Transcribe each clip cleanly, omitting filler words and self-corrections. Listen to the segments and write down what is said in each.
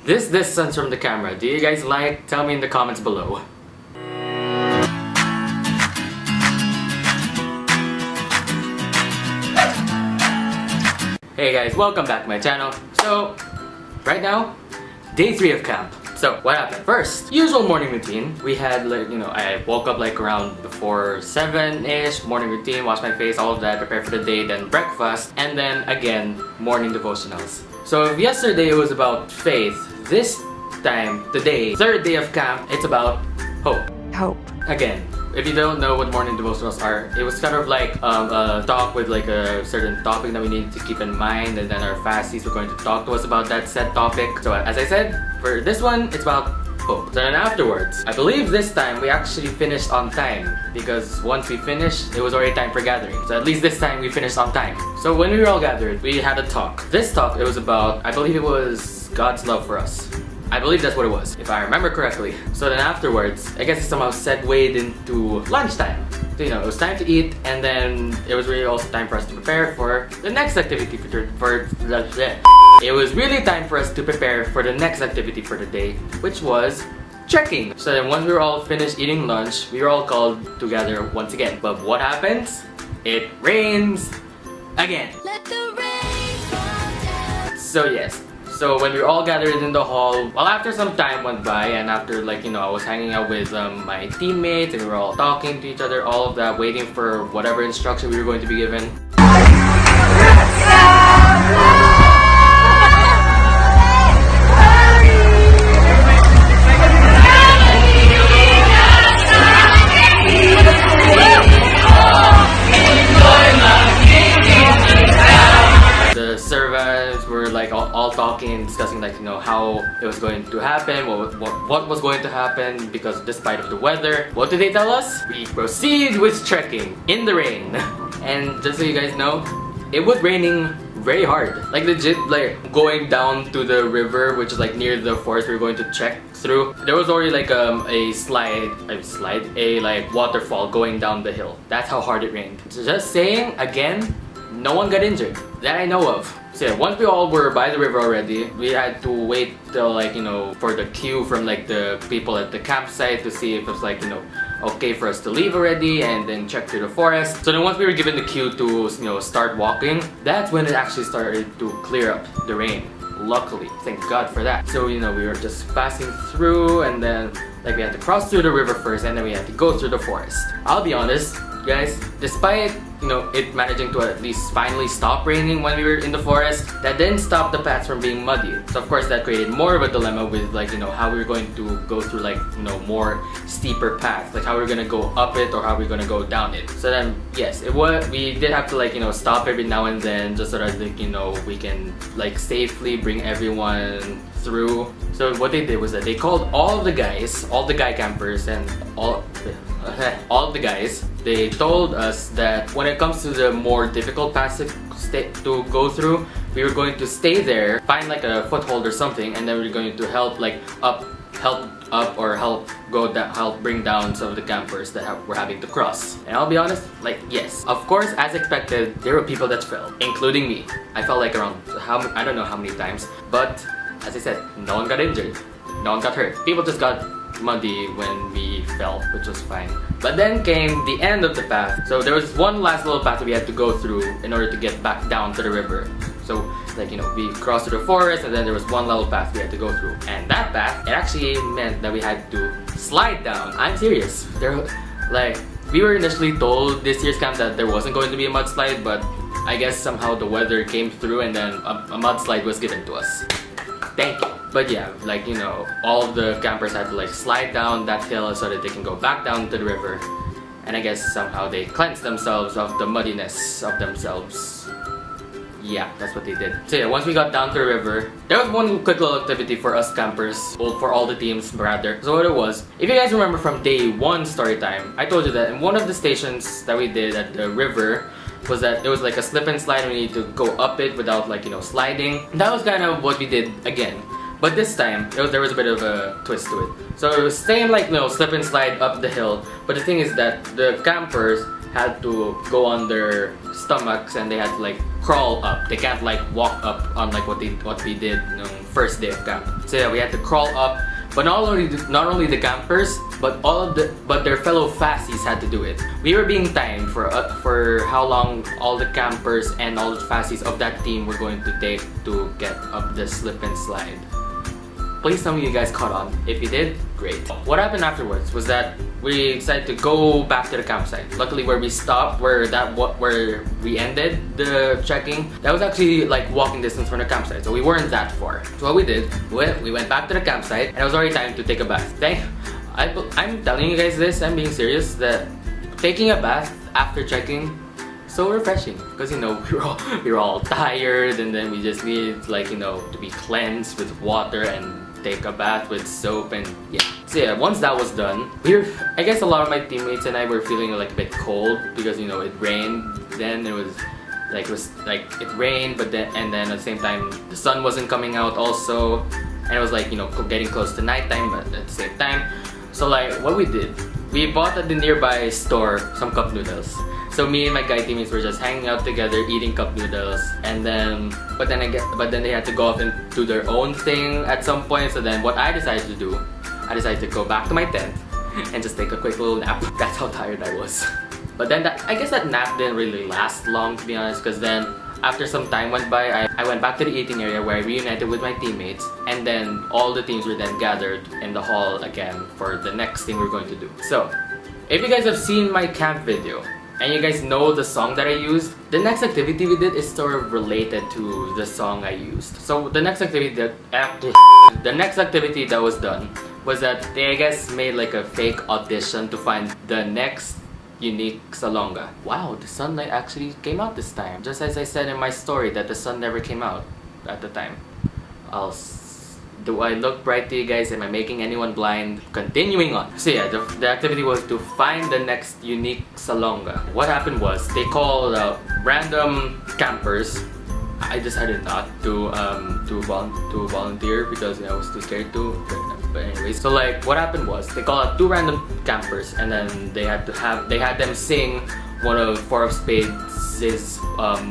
this distance from the camera, do you guys like? Tell me in the comments below. Hey guys, welcome back to my channel. So, right now, day 3 of camp. So, what happened? First, usual morning routine. We had like, I woke up like around before 7-ish, morning routine, wash my face, all of that, prepare for the day, then breakfast, and then again, morning devotionals. So, yesterday it was about faith. This time, today, 3rd day of camp, it's about hope. Hope. Again, if you don't know what morning devotionals are, it was kind of like a talk with like a certain topic that we need to keep in mind, and then our fasties were going to talk to us about that said topic. So as I said, for this one, it's about hope. So then afterwards, I believe this time we actually finished on time, because once we finished, it was already time for gathering. So at least this time we finished on time. So when we were all gathered, we had a talk. This talk, it was about, I believe it was God's love for us. I believe that's what it was, if I remember correctly. So then afterwards, I guess it somehow segued into lunchtime. So, it was time to eat, and then it was really also time for us to prepare for the next activity It was really time for us to prepare for the next activity for the day, which was trekking. So then once we were all finished eating lunch, we were all called together once again. But what happens? It rains again. Let the rain fall down. So yes. So when we were all gathered in the hall, well, after some time went by, and after I was hanging out with my teammates, and we were all talking to each other, all of that, waiting for whatever instruction we were going to be given. The servants were all talking, discussing how it was going to happen, what was going to happen, because despite of the weather, what did they tell us? We proceed with trekking in the rain. And just so you guys know, it was raining very hard. Legit, going down to the river, which is near the forest we were going to trek through. There was already a waterfall going down the hill. That's how hard it rained. So just saying, again, no one got injured that I know of. So yeah, once we all were by the river already, we had to wait till for the queue from the people at the campsite to see if it's okay for us to leave already, and then check through the forest. So then once we were given the cue to start walking, that's when it actually started to clear up the rain. Luckily, thank God for that. So we were just passing through, and then we had to cross through the river first, and then we had to go through the forest. I'll be honest, guys, despite it managing to at least finally stop raining when we were in the forest, that didn't stop the paths from being muddy. So of course that created more of a dilemma with how we were going to go through more steeper paths, how we were gonna go up it or how we are gonna go down it. So then yes, we did have to stop every now and then, just so that we can safely bring everyone through. So what they did was that they called all the guy campers, and all of the guys. They told us that when it comes to the more difficult paths to go through, we were going to stay there, find a foothold or something, and then we were going to help help bring down some of the campers that were having to cross. And I'll be honest, yes, of course, as expected, there were people that fell, including me. I fell around I don't know how many times, but as I said, no one got injured, no one got hurt. People just got muddy when we fell, which was fine. But then came the end of the path. So there was one last little path that we had to go through in order to get back down to the river. So we crossed through the forest, and then there was one level path we had to go through. And that path, it actually meant that we had to slide down. I'm serious. We were initially told this year's camp that there wasn't going to be a mudslide, but I guess somehow the weather came through, and then a mudslide was given to us. Thank you. But yeah, all of the campers had to slide down that hill so that they can go back down to the river. And I guess somehow they cleansed themselves of the muddiness of themselves. Yeah, that's what they did. So yeah, once we got down to the river, there was one quick little activity for us campers, well, for all the teams rather. So what it was, if you guys remember from day 1 story time, I told you that in one of the stations that we did at the river, was that there was a slip and slide, and we need to go up it without sliding. That was kind of what we did again. But this time, there was a bit of a twist to it. So it was same slip and slide up the hill, but the thing is that the campers, had to go on their stomachs and they had to like crawl up. They can't like walk up on like what we did first day of camp. So yeah, we had to crawl up. But not only the campers, but their fellow fassies had to do it. We were being timed for how long all the campers and all the fassies of that team were going to take to get up the slip and slide. Please tell me you guys caught on. If you did, great. What happened afterwards was that we decided to go back to the campsite. Luckily, where we stopped, where we ended the trekking, that was actually like walking distance from the campsite, so we weren't that far. So what we did, we went back to the campsite, and it was already time to take a bath. I'm telling you guys this, I'm being serious, that taking a bath after trekking, so refreshing, because we were all tired, and then we just needed to be cleansed with water and take a bath with soap, and yeah. So yeah, once that was done, I guess a lot of my teammates and I were feeling like a bit cold because it rained. Then it rained, but then at the same time the sun wasn't coming out also, and it was getting close to nighttime, but at the same time. So what we did, we bought at the nearby store some cup noodles. So me and my guy teammates were just hanging out together, eating cup noodles, and then but then they had to go off and do their own thing at some point. So then what I decided to do, I decided to go back to my tent and just take a quick little nap. That's how tired I was. But then I guess that nap didn't really last long, to be honest, because then after some time went by, I went back to the eating area where I reunited with my teammates, and then all the teams were then gathered in the hall again for the next thing we're going to do. So if you guys have seen my camp video, and you guys know the song that I used, the next activity we did is sort of related to the song I used. So the next activity that was done was that they, I guess, made like a fake audition to find the next unique salonga. Wow, the sunlight actually came out this time. Just as I said in my story that the sun never came out at the time. Do I look bright to you guys? Am I making anyone blind? Continuing on. So yeah, the activity was to find the next unique salonga. What happened was they called random campers. I decided not to volunteer because I was too scared to. But anyways, so what happened was they called out 2 random campers, and then they had them sing one of 4 of Spades'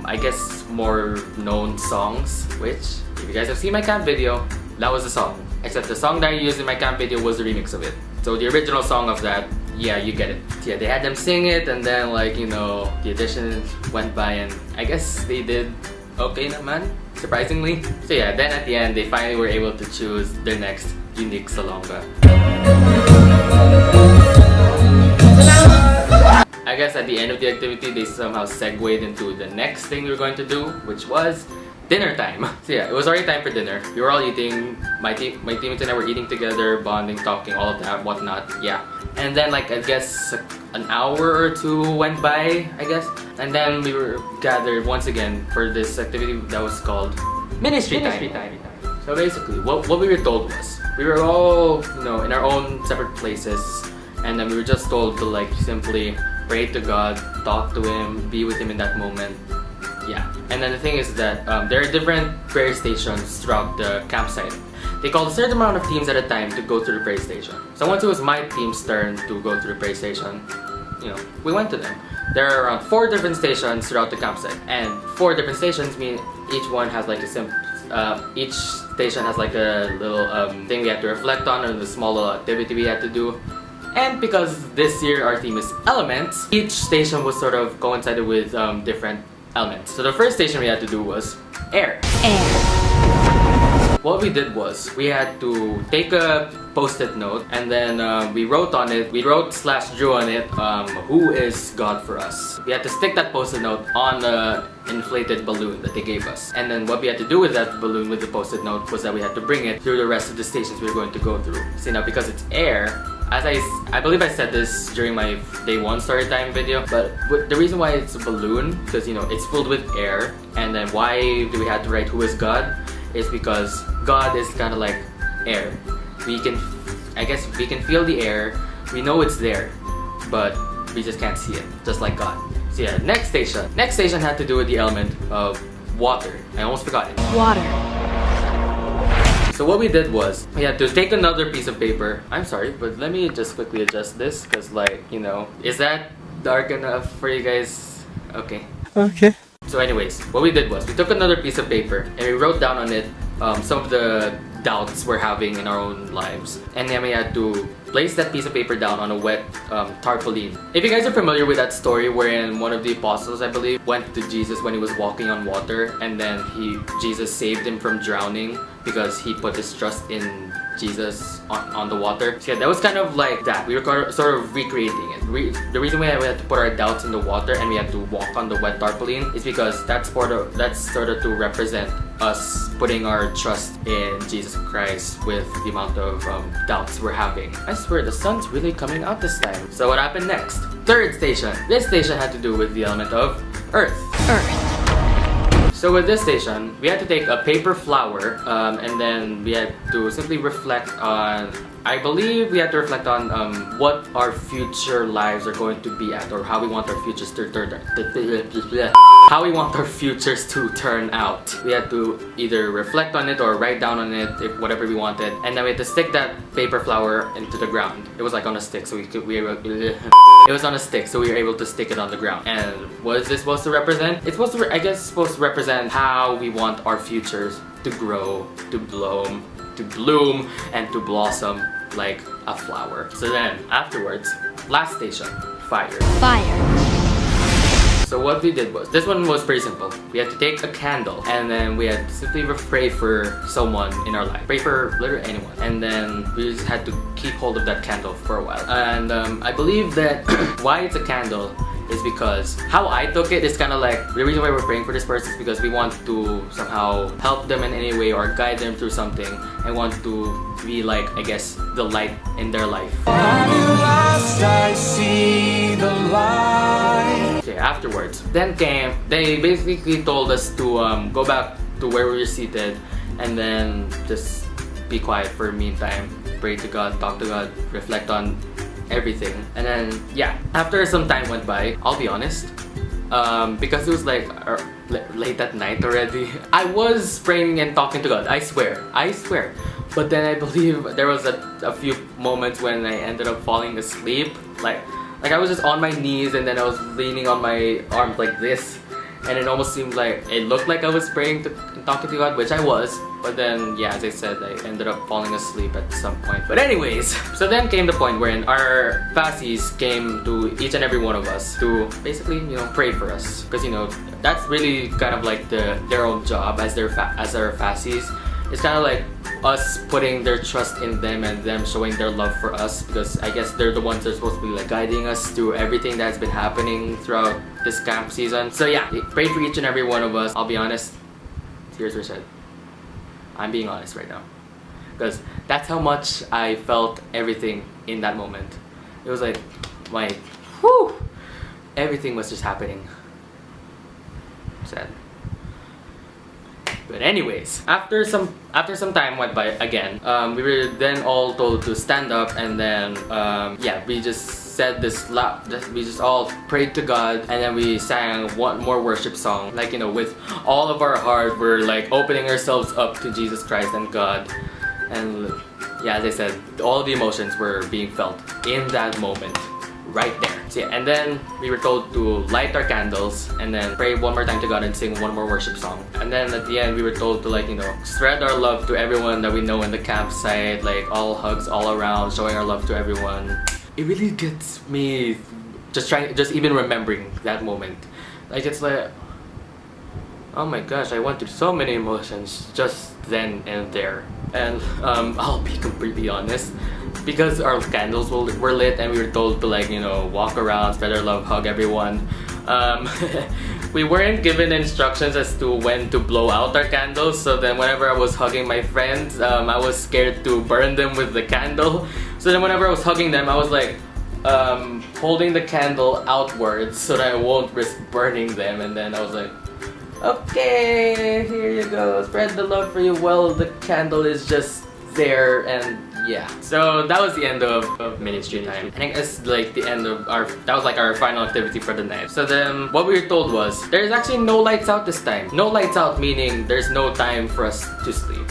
I guess more known songs. Which, if you guys have seen my camp video, that was the song. Except the song that I used in my camp video was the remix of it. So the original song of that, yeah, you get it. So yeah, they had them sing it, and then the audition went by, and I guess they did okay naman, surprisingly. So yeah, then at the end, they finally were able to choose their next unique salonga. I guess at the end of the activity, they somehow segued into the next thing we were going to do, which was dinner time. So yeah, it was already time for dinner. We were all eating. My teammates and I were eating together, bonding, talking, all of that, whatnot. Yeah. And then I guess an hour or 2 went by, I guess. And then we were gathered once again for this activity that was called Ministry Time. So basically, what we were told was, we were all, in our own separate places, and then we were just told to simply pray to God, talk to Him, be with Him in that moment. Yeah, and then the thing is that there are different prayer stations throughout the campsite. They called a certain amount of teams at a time to go through the prayer station. So once it was my team's turn to go through the prayer station, we went to them. There are around 4 different stations throughout the campsite, and 4 different stations mean each one has each station has a little thing we had to reflect on, and a small little activity we had to do. And because this year our theme is elements, each station was sort of coincided with different elements. So the first station we had to do was air. What we did was we had to take a post-it note, and then we wrote on it, /drew on it, who is God for us. We had to stick that post-it note on the inflated balloon that they gave us. And then what we had to do with that balloon with the post-it note was that we had to bring it through the rest of the stations we were going to go through. See, now because it's air, as I believe I said this during my day 1 Storytime video, but the reason why it's a balloon, because it's filled with air, and then why do we have to write who is God, is because God is kind of like air. I guess we can feel the air, we know it's there, but we just can't see it, just like God. So yeah, next station had to do with the element of water. I almost forgot it. Water. So what we did was, we had to take another piece of paper. I'm sorry, but let me just quickly adjust this, because is that dark enough for you guys? Okay. Okay. So anyways, what we did was we took another piece of paper and we wrote down on it some of the doubts we're having in our own lives, and then we had to place that piece of paper down on a wet tarpaulin. If you guys are familiar with that story wherein one of the apostles, I believe, went to Jesus when he was walking on water, and then Jesus saved him from drowning because he put his trust in Jesus on the water. So yeah, that was kind of like that. We were sort of recreating it. The reason why we had to put our doubts in the water and we had to walk on the wet tarpaulin is because that's sort of to represent us putting our trust in Jesus Christ with the amount of doubts we're having. I swear the sun's really coming out this time. So what happened next? Third station. This station had to do with the element of earth. So with this station, we had to take a paper flower and then we had to simply reflect on, I believe we had to reflect on what our future lives are going to be at, or how we want our futures to turn out. We had to either reflect on it or write down on it, if whatever we wanted, and then we had to stick that paper flower into the ground. It was like on a stick, so it was on a stick, so we were able to stick it on the ground. And what is this supposed to represent? It's supposed to, I guess, supposed to represent how we want our futures to grow, to bloom, and to blossom like a flower. So then, afterwards, last station, fire. So what we did was, this one was pretty simple. We had to take a candle and then we had to simply pray for someone in our life. Pray for literally anyone. And then we just had to keep hold of that candle for a while. And I believe that why it's a candle is because how I took it is kind of like, the reason why we're praying for this person is because we want to somehow help them in any way or guide them through something and want to be like, I guess, the light in their life. At last I see the light. Okay, afterwards, then they basically told us to go back to where we were seated and then just be quiet for a meantime, pray to God, talk to God, reflect on everything. And then yeah, after some time went by, I'll be honest, because it was like late at night already, I was praying and talking to God. I swear. But then I believe there was a few moments when I ended up falling asleep, like I was just on my knees and then I was leaning on my arms like this, and it almost seemed like it looked like I was praying and talking to God, which I was. But then, yeah, as I said, I ended up falling asleep at some point. But anyways, so then came the point wherein our fassies came to each and every one of us to basically, pray for us. Because, that's really kind of like their own job as our fassies. It's kind of like us putting their trust in them and them showing their love for us, because I guess they're the ones that are supposed to be like guiding us through everything that's been happening throughout this camp season. So yeah, pray for each and every one of us. I'll be honest, tears were shed. I'm being honest right now, because that's how much I felt everything in that moment. It was like, whew, everything was just happening. Sad. But anyways, after some time went by again, we were then all told to stand up, and then yeah, we just said we just all prayed to God, and then we sang one more worship song, like with all of our heart. We're like opening ourselves up to Jesus Christ and God, and yeah, as I said, all the emotions were being felt in that moment. Right there. So yeah, and then we were told to light our candles and then pray one more time to God and sing one more worship song. And then at the end we were told to spread our love to everyone that we know in the campsite, like all hugs all around, showing our love to everyone. It really gets me just even remembering that moment. Like, it's like, oh my gosh, I went through so many emotions just then and there. And I'll be completely honest, because our candles were lit and we were told to walk around, spread our love, hug everyone, we weren't given instructions as to when to blow out our candles. So then whenever I was hugging my friends, I was scared to burn them with the candle. So then whenever I was hugging them, I was like holding the candle outwards so that I won't risk burning them. And then I was like, okay, here you go, spread the love for you. Well, the candle is just there, and yeah. So that was the end of ministry time. I think it's like the end of that was like our final activity for the night. So then what we were told was, there's actually no lights out this time. No lights out meaning there's no time for us to sleep.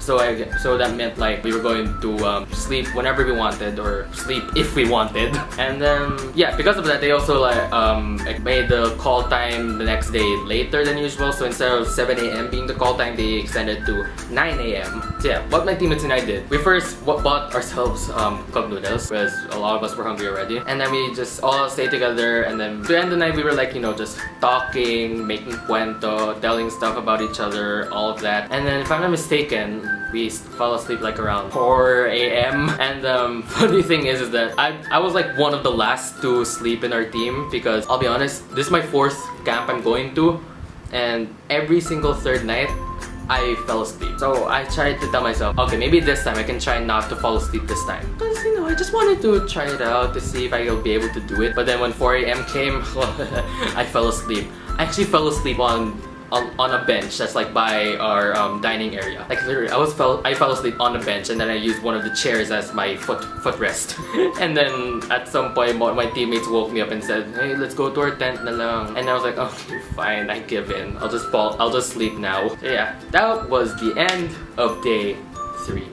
So that meant like we were going to sleep whenever we wanted or sleep if we wanted. And then yeah, because of that they also like made the call time the next day later than usual. So instead of 7 a.m. being the call time, they extended to 9 a.m. So yeah, what my teammates and I did, we first bought ourselves cup noodles because a lot of us were hungry already, and then we just all stayed together. And then to end the night we were like, you know, just talking, making cuento, telling stuff about each other, all of that. And then if I'm not mistaken, we fell asleep like around 4 a.m. And funny thing is that I was like one of the last to sleep in our team, because I'll be honest, this is my 4th camp I'm going to, and every single 3rd night I fell asleep. So I tried to tell myself, okay, maybe this time I can try not to fall asleep this time. Because, you know, I just wanted to try it out to see if I'll be able to do it. But then when 4 a.m. came, I fell asleep. I actually fell asleep on a bench that's like by our dining area. Like literally, I fell asleep on the bench, and then I used one of the chairs as my footrest. And then at some point, my teammates woke me up and said, "Hey, let's go to our tent na lang." And I was like, "Okay, fine, I give in. I'll just sleep now." So yeah, that was the end of day 3.